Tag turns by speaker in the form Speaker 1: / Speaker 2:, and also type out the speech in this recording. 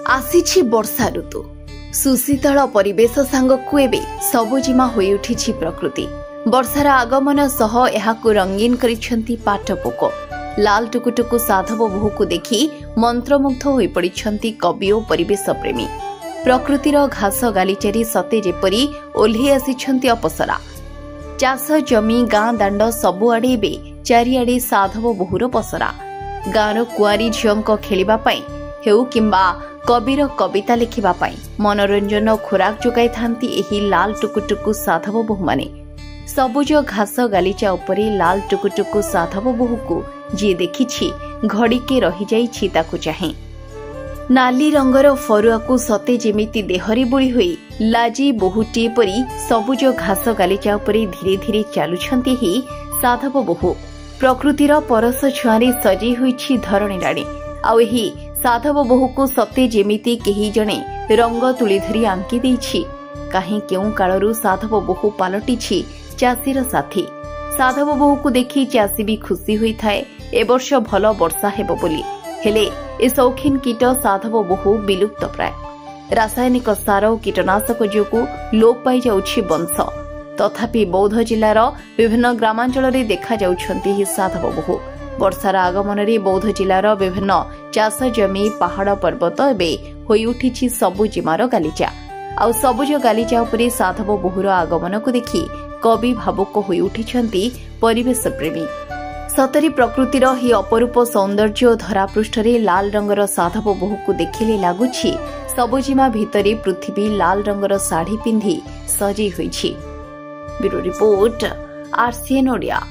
Speaker 1: आसीछि वर्षा ऋतु सुशीतल परिवेश सांगकु एबे सबुजिमा होई उठिछि प्रकृति। वर्षार आगमन सह एहाकु रंगीन करिसेंती पाटपोक। लाल टुकुटुकु साधव बोहूकु देखि मंत्रमुग्ध होई पड़िछंती कवि और परिवेश प्रेमी। प्रकृतिर घास गालीचारी सते जेपरी ओल्ही आसिछंती अपसरा। चाष जमी गाँ दांड सबुआड़े एबे चारिआड़े साधव बोहूर पसरा। गाँर कुआरी झियोंक खेलिबा पई हेउ किंबा कविर कविता लिखिबा पई मनोरंजन खोराक जोगाई थांती एही लाल टुकुटुकु साधव बोहू माने। सबुज घास गालीचा उपरे लाल टुकुटुकु साधव बोहूकु जी देखिछि घड़ीके रही जाइछि ताकु चाहे। नाली रंगर फरुआकु सते जेमिति देहरी बुड़ी होई लाजी बोहूटी परी सबुज घास गालीचा उपरे धीरे धीरे चालुछंती ही साधव बोहू। प्रकृतिर परस छुआरे सजी होइछि धरणी राणी। आउ एही साधव बोहूकु सते जेमिति केही जणे रंग तुली धरी आंकी देइछि। काहे केउ कालरू साधव बोहू पालटिछि चाषीर साथी। साधव बोहूकु देखि चाषी भी खुशी होई थाए ए वर्ष भल वर्षा हेबो बोली। हेले ए शौखीन कीट साधव बोहू विलुप्त प्राय। रासायनिक सार और कीटनाशक जोगु लोप पाई जाउछि वंश। तथापि बौद्ध जिलार विभिन्न ग्रामांचल रे देखा जाउछंती ही साधव बोहू। वर्षार आगमन रे बौद्ध जिलार विभिन्न चाष जमी पहाड़ पर्वत एबे होई उठिछि सबुजिमार गालीचा। आउ सबुज गालीचा उपरे साधव बोहूर आगमन को देखि कवि भावुक होई उठिछंती परिवेश प्रेमी। सतरी प्रकृतिर ही अपरूप सौंदर्य धरापृष्ठरे लाल रंगर साधव बोहूकु देखिले लागुछि सबुजिमा भितरे पृथ्वी लाल रंगर साड़ी पिंधि सजी होइछि। Bureau report RCN Odia.